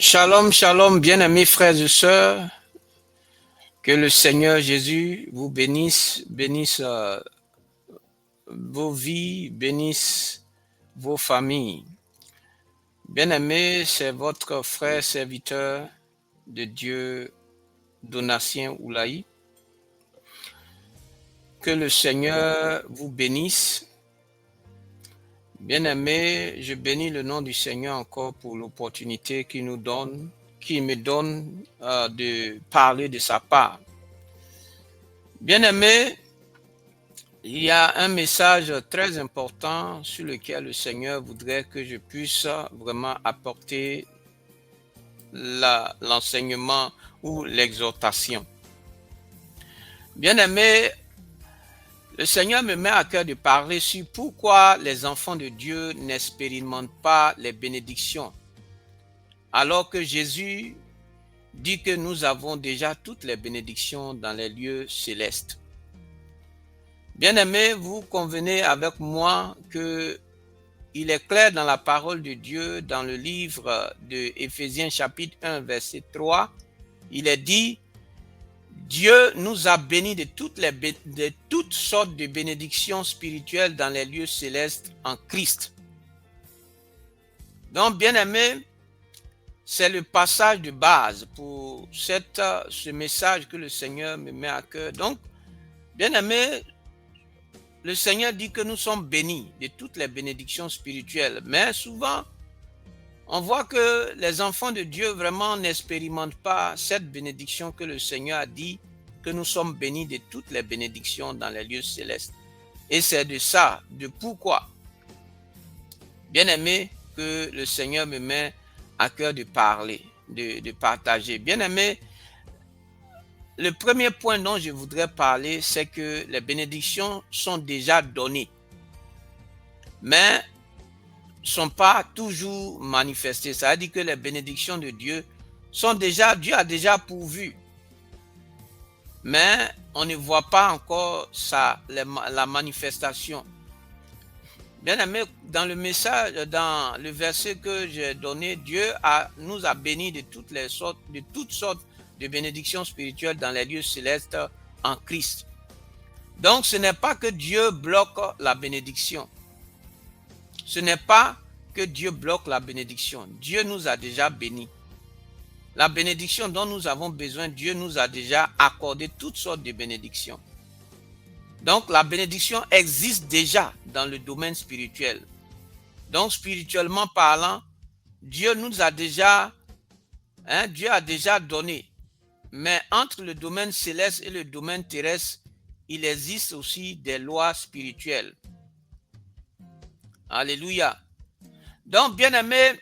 Shalom, shalom, bien-amis frères et sœurs, que le Seigneur Jésus vous bénisse, bénisse vos vies, bénisse vos familles. Bien-aimés, c'est votre frère serviteur de Dieu, Donatien Oulaï. Que le Seigneur vous bénisse. Bien-aimés, je bénis le nom du Seigneur encore pour l'opportunité qu'il nous donne, qu'il me donne de parler de sa part. Bien-aimés, il y a un message très important sur lequel le Seigneur voudrait que je puisse vraiment apporter l'enseignement ou l'exhortation. Bien-aimé, le Seigneur me met à cœur de parler sur pourquoi les enfants de Dieu n'expérimentent pas les bénédictions, alors que Jésus dit que nous avons déjà toutes les bénédictions dans les lieux célestes. Bien-aimés, vous convenez avec moi que il est clair dans la parole de Dieu, dans le livre de Éphésiens chapitre 1, verset 3, il est dit, Dieu nous a bénis de toutes sortes de bénédictions spirituelles dans les lieux célestes en Christ. Donc, bien-aimés, c'est le passage de base pour ce message que le Seigneur me met à cœur. Donc, bien-aimés, le Seigneur dit que nous sommes bénis de toutes les bénédictions spirituelles, mais souvent, on voit que les enfants de Dieu vraiment n'expérimentent pas cette bénédiction que le Seigneur a dit, que nous sommes bénis de toutes les bénédictions dans les lieux célestes. Et c'est de ça, de pourquoi, bien aimé, que le Seigneur me met à cœur de parler, de partager. Bien aimé, le premier point dont je voudrais parler, c'est que les bénédictions sont déjà données, mais ne sont pas toujours manifestées. Ça veut dire que les bénédictions de Dieu sont déjà, Dieu a déjà pourvu, mais on ne voit pas encore la manifestation. Bien aimé, dans le message, dans le verset que j'ai donné, Dieu nous a bénis de toutes sortes de bénédictions spirituelles dans les lieux célestes en Christ. Donc, ce n'est pas que Dieu bloque la bénédiction. Ce n'est pas que Dieu bloque la bénédiction. Dieu nous a déjà bénis. La bénédiction dont nous avons besoin, Dieu nous a déjà accordé toutes sortes de bénédictions. Donc, la bénédiction existe déjà dans le domaine spirituel. Donc, spirituellement parlant, Dieu nous a déjà, Dieu a déjà donné. Mais entre le domaine céleste et le domaine terrestre, il existe aussi des lois spirituelles. Alléluia. Donc, bien aimé,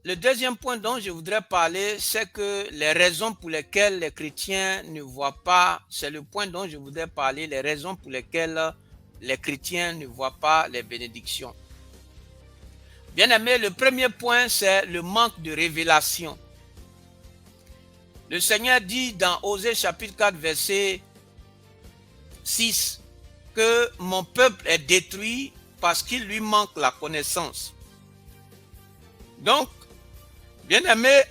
le deuxième point dont je voudrais parler, c'est que les raisons pour lesquelles les chrétiens ne voient pas, c'est le point dont je voudrais parler, les raisons pour lesquelles les chrétiens ne voient pas les bénédictions. Bien aimé, le premier point, c'est le manque de révélation. Le Seigneur dit dans Osée chapitre 4, verset 6, que mon peuple est détruit parce qu'il lui manque la connaissance. Donc, bien aimé,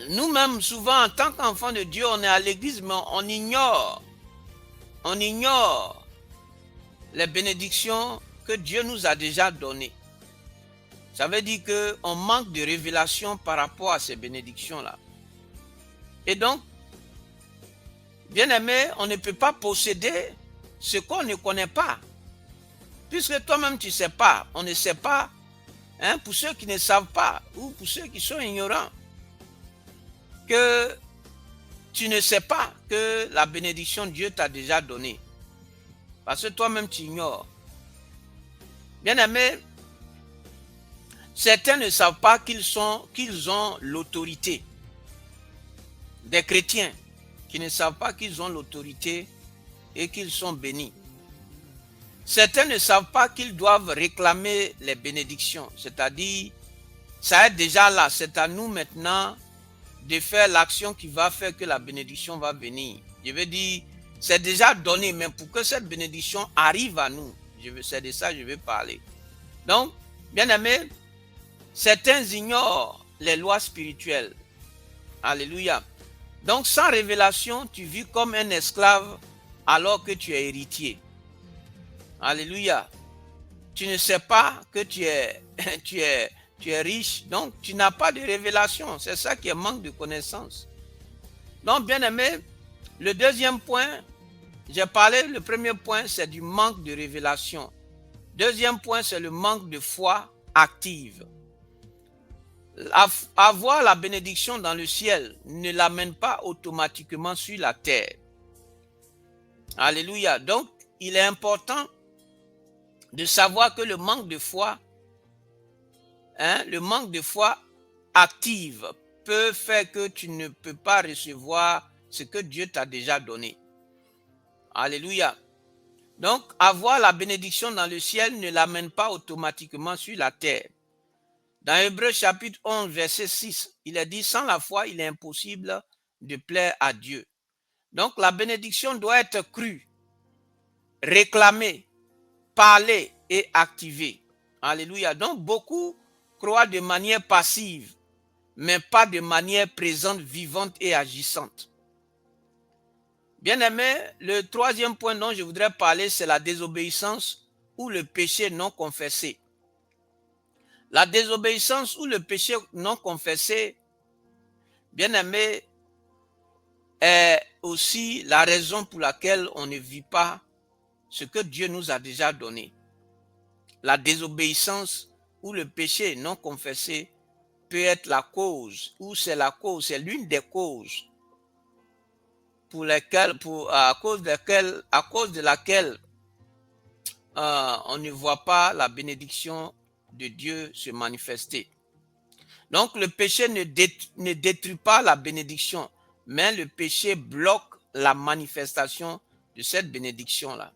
nous-mêmes, souvent, en tant qu'enfants de Dieu, on est à l'église, mais on ignore les bénédictions que Dieu nous a déjà données. Ça veut dire qu'on manque de révélation par rapport à ces bénédictions-là. Et donc, bien aimé, on ne peut pas posséder ce qu'on ne connaît pas. Puisque toi-même, tu ne sais pas, on ne sait pas, pour ceux qui ne savent pas, ou pour ceux qui sont ignorants, que tu ne sais pas que la bénédiction de Dieu t'a déjà donnée. Parce que toi-même, tu ignores. Bien aimé, certains ne savent pas qu'ils ont l'autorité. Des chrétiens qui ne savent pas qu'ils ont l'autorité et qu'ils sont bénis. Certains ne savent pas qu'ils doivent réclamer les bénédictions. C'est-à-dire, ça est déjà là. C'est à nous maintenant de faire l'action qui va faire que la bénédiction va venir. Je veux dire, c'est déjà donné, mais pour que cette bénédiction arrive à nous, c'est de ça que je veux parler. Donc, bien aimé, Certains ignorent les lois spirituelles. Alléluia. Donc sans révélation, tu vis comme un esclave alors que tu es héritier. Alléluia. Tu ne sais pas que tu es, tu es riche, donc tu n'as pas de révélation. C'est ça qui est manque de connaissance. Donc, bien aimé, le deuxième point, j'ai parlé, le premier point, c'est du manque de révélation. Deuxième point, c'est le manque de foi active. Avoir la bénédiction dans le ciel ne l'amène pas automatiquement sur la terre. Alléluia. Donc, il est important de savoir que le manque de foi, le manque de foi active peut faire que tu ne peux pas recevoir ce que Dieu t'a déjà donné. Alléluia. Donc, avoir la bénédiction dans le ciel ne l'amène pas automatiquement sur la terre. Dans Hébreux chapitre 11, verset 6, il est dit, sans la foi, il est impossible de plaire à Dieu. Donc, la bénédiction doit être crue, réclamée, parlée et activée. Alléluia. Donc, beaucoup croient de manière passive, mais pas de manière présente, vivante et agissante. Bien-aimé, le troisième point dont je voudrais parler, c'est la désobéissance ou le péché non confessé. La désobéissance ou le péché non confessé, bien-aimé, est aussi la raison pour laquelle on ne vit pas ce que Dieu nous a déjà donné. La désobéissance ou le péché non confessé peut être la cause, ou c'est la cause, c'est l'une des causes pour lesquelles, à cause de laquelle on ne voit pas la bénédiction de Dieu se manifester. Donc le péché ne détruit pas la bénédiction, mais le péché bloque la manifestation de cette bénédiction-là.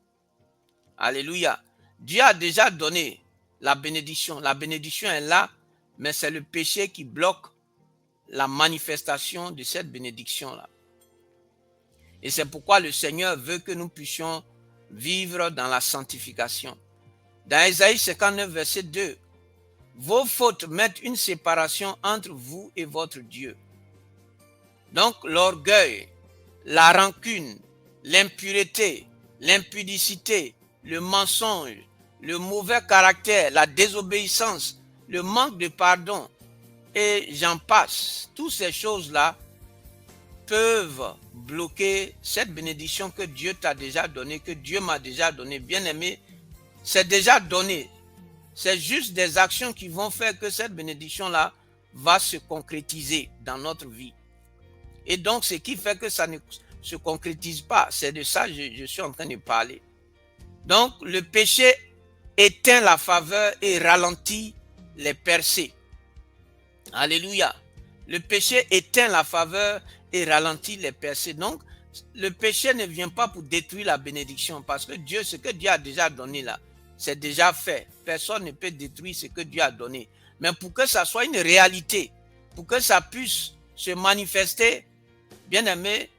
Alléluia. Dieu a déjà donné la bénédiction. La bénédiction est là, mais c'est le péché qui bloque la manifestation de cette bénédiction-là. Et c'est pourquoi le Seigneur veut que nous puissions vivre dans la sanctification. Dans Ésaïe 59, verset 2, vos fautes mettent une séparation entre vous et votre Dieu. Donc l'orgueil, la rancune, l'impureté, l'impudicité, le mensonge, le mauvais caractère, la désobéissance, le manque de pardon, et j'en passe. Toutes ces choses-là peuvent bloquer cette bénédiction que Dieu t'a déjà donnée, que Dieu m'a déjà donnée. Bien-aimé, c'est déjà donné. C'est juste des actions qui vont faire que cette bénédiction-là va se concrétiser dans notre vie. Et donc, ce qui fait que ça ne se concrétise pas, c'est de ça que je suis en train de parler. Donc, le péché éteint la faveur et ralentit les percées. Alléluia. Le péché éteint la faveur et ralentit les percées. Donc, le péché ne vient pas pour détruire la bénédiction, parce que Dieu, ce que Dieu a déjà donné là, c'est déjà fait. Personne ne peut détruire ce que Dieu a donné. Mais pour que ça soit une réalité, pour que ça puisse se manifester, bien aimé,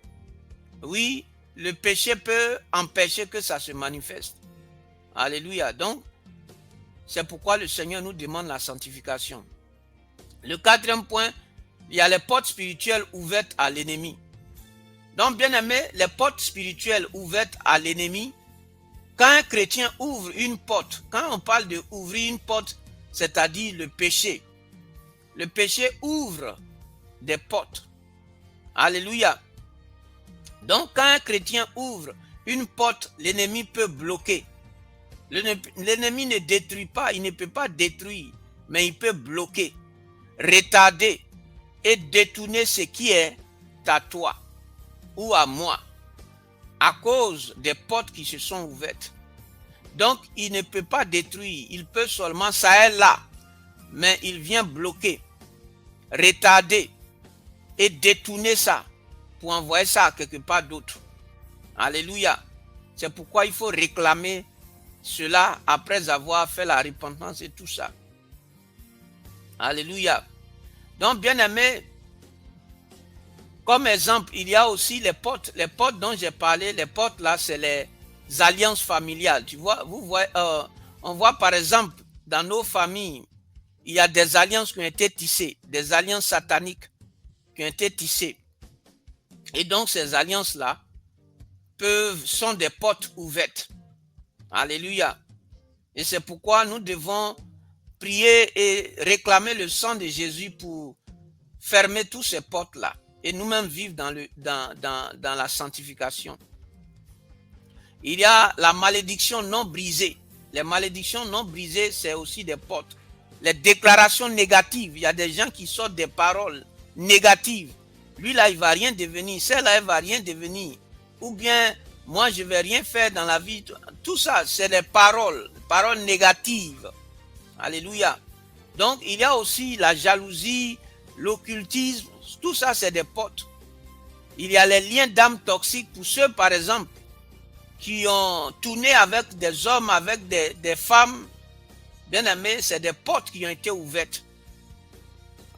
oui, le péché peut empêcher que ça se manifeste. Alléluia. Donc, c'est pourquoi le Seigneur nous demande la sanctification. Le quatrième point, il y a les portes spirituelles ouvertes à l'ennemi. Donc, bien aimé, les portes spirituelles ouvertes à l'ennemi, quand un chrétien ouvre une porte, quand on parle de ouvrir une porte, c'est-à-dire le péché ouvre des portes. Alléluia. Donc, quand un chrétien ouvre une porte, l'ennemi peut bloquer. L'ennemi ne détruit pas, il ne peut pas détruire, mais il peut bloquer, retarder et détourner ce qui est à toi ou à moi à cause des portes qui se sont ouvertes. Donc, il ne peut pas détruire, il peut seulement ça est là, mais il vient bloquer, retarder et détourner ça pour envoyer ça à quelque part d'autre. Alléluia. C'est pourquoi il faut réclamer cela après avoir fait la repentance et tout ça. Alléluia. Donc, bien aimé, comme exemple, il y a aussi les portes dont j'ai parlé. Les portes là, c'est les alliances familiales. Tu vois, on voit par exemple dans nos familles, il y a des alliances qui ont été tissées, des alliances sataniques qui ont été tissées. Et donc ces alliances-là sont des portes ouvertes. Alléluia. Et c'est pourquoi nous devons prier et réclamer le sang de Jésus pour fermer toutes ces portes-là et nous-mêmes vivre dans la sanctification. Il y a la malédiction non brisée. Les malédictions non brisées, c'est aussi des portes. Les déclarations négatives, il y a des gens qui sortent des paroles négatives. Lui là, il ne va rien devenir. Celle-là, elle ne va rien devenir. Ou bien, moi, je ne vais rien faire dans la vie. Tout ça, c'est des paroles négatives. Alléluia. Donc, il y a aussi la jalousie, l'occultisme. Tout ça, c'est des portes. Il y a les liens d'âme toxiques pour ceux, par exemple, qui ont tourné avec des hommes, avec des femmes. Bien aimés, c'est des portes qui ont été ouvertes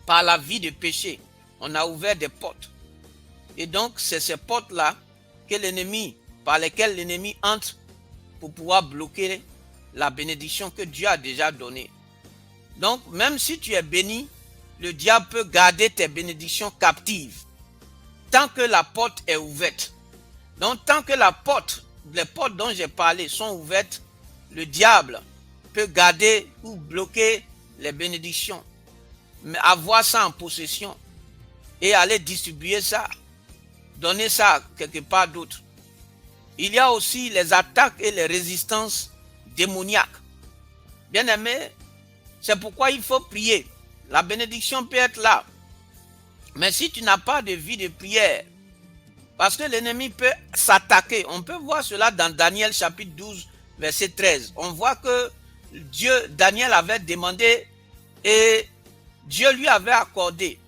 par la vie de péché. On a ouvert des portes. Et donc, c'est ces portes-là que l'ennemi, par lesquelles l'ennemi entre pour pouvoir bloquer la bénédiction que Dieu a déjà donnée. Donc, même si tu es béni, le diable peut garder tes bénédictions captives tant que la porte est ouverte. Donc, tant que les portes dont j'ai parlé sont ouvertes, le diable peut garder ou bloquer les bénédictions, mais avoir ça en possession et aller distribuer ça, donner ça quelque part d'autre. Il y a aussi les attaques et les résistances démoniaques. Bien aimé, c'est pourquoi il faut prier. La bénédiction peut être là. Mais si tu n'as pas de vie de prière, parce que l'ennemi peut s'attaquer. On peut voir cela dans Daniel chapitre 12, verset 13. On voit que Daniel avait demandé et Dieu lui avait accordé.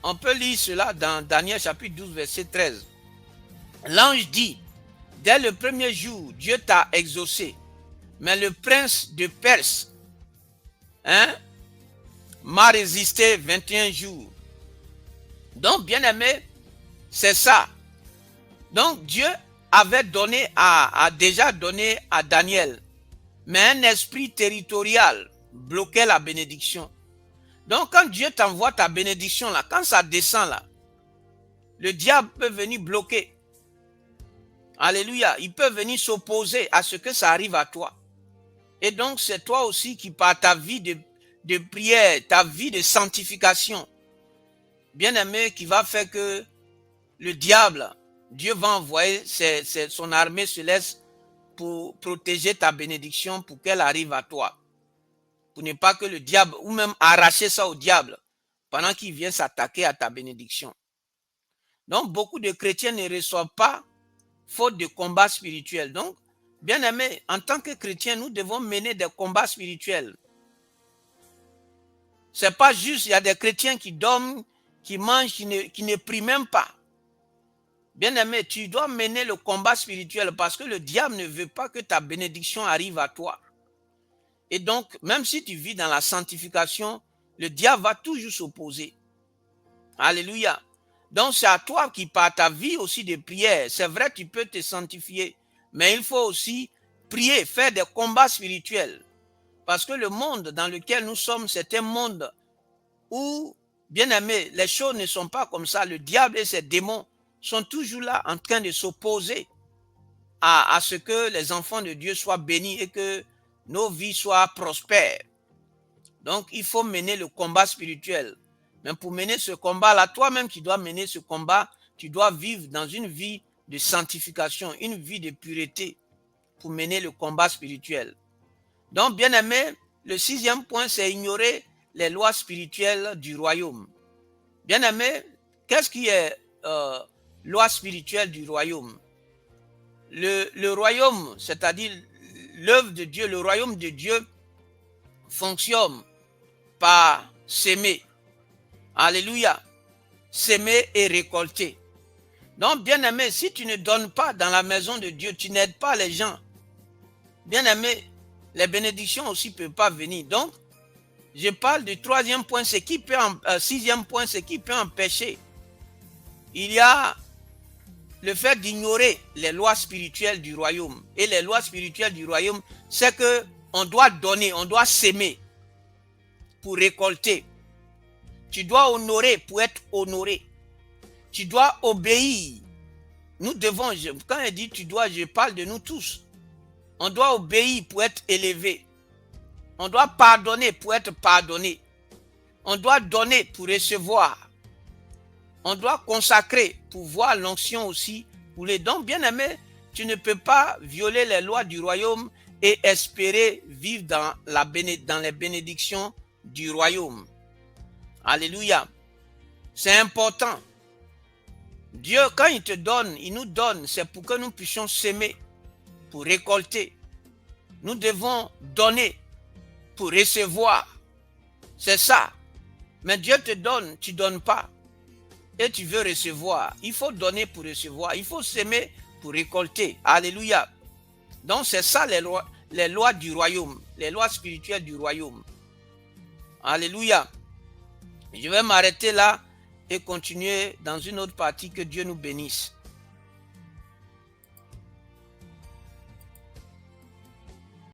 On peut lire cela dans Daniel chapitre 12, verset 13. L'ange dit, dès le premier jour, Dieu t'a exaucé. Mais le prince de Perse m'a résisté 21 jours. Donc, bien aimé, c'est ça. Donc, Dieu avait déjà donné à Daniel, mais un esprit territorial bloquait la bénédiction. Donc, quand Dieu t'envoie ta bénédiction, là, quand ça descend là, le diable peut venir bloquer. Alléluia. Il peut venir s'opposer à ce que ça arrive à toi. Et donc, c'est toi aussi qui, par ta vie de prière, ta vie de sanctification, bien aimé, qui va faire que le diable, Dieu va envoyer son armée céleste pour protéger ta bénédiction, pour qu'elle arrive à toi. Pour ne pas que le diable, ou même arracher ça au diable, pendant qu'il vient s'attaquer à ta bénédiction. Donc, beaucoup de chrétiens ne reçoivent pas, faute de combat spirituel. Donc, bien aimé, en tant que chrétiens, nous devons mener des combats spirituels. C'est pas juste, il y a des chrétiens qui dorment, qui mangent, qui ne prient même pas. Bien aimé, tu dois mener le combat spirituel parce que le diable ne veut pas que ta bénédiction arrive à toi. Et donc, même si tu vis dans la sanctification, le diable va toujours s'opposer. Alléluia. Donc, c'est à toi qui, par ta vie aussi de prière, c'est vrai, tu peux te sanctifier, mais il faut aussi prier, faire des combats spirituels. Parce que le monde dans lequel nous sommes, c'est un monde où, bien aimé, les choses ne sont pas comme ça. Le diable et ses démons sont toujours là en train de s'opposer à ce que les enfants de Dieu soient bénis et que nos vies soient prospères. Donc, il faut mener le combat spirituel. Mais pour mener ce combat-là, toi-même qui dois mener ce combat, tu dois vivre dans une vie de sanctification, une vie de pureté pour mener le combat spirituel. Donc, bien aimé, le 6e point, c'est ignorer les lois spirituelles du royaume. Bien aimé, qu'est-ce qui est loi spirituelle du royaume? Le royaume, c'est-à-dire l'œuvre de Dieu, le royaume de Dieu fonctionne par s'aimer. Alléluia. S'aimer et récolter. Donc, bien aimé, si tu ne donnes pas dans la maison de Dieu, tu n'aides pas les gens. Bien aimé, les bénédictions aussi ne peuvent pas venir. Donc, je parle du 3e point, c'est qui peut 6e point, c'est qui peut empêcher. Il y a le fait d'ignorer les lois spirituelles du royaume. Et les lois spirituelles du royaume, c'est que on doit donner, on doit s'aimer. pour récolter. Tu dois honorer pour être honoré. Tu dois obéir. Nous devons, quand elle dit tu dois, je parle de nous tous. On doit obéir pour être élevé. On doit pardonner pour être pardonné. On doit donner pour recevoir. On doit consacrer pour voir l'onction aussi. Pour les dons, bien aimé, tu ne peux pas violer les lois du royaume et espérer vivre dans les bénédictions du royaume. Alléluia. C'est important. Dieu, quand il te donne, il nous donne, c'est pour que nous puissions s'aimer, pour récolter. Nous devons donner pour recevoir. C'est ça. Mais Dieu te donne, tu ne donnes pas. Et tu veux recevoir. Il faut donner pour recevoir. Il faut s'aimer pour récolter. Alléluia. Donc c'est ça les lois du royaume. Les lois spirituelles du royaume. Alléluia. Je vais m'arrêter là et continuer dans une autre partie. Que Dieu nous bénisse.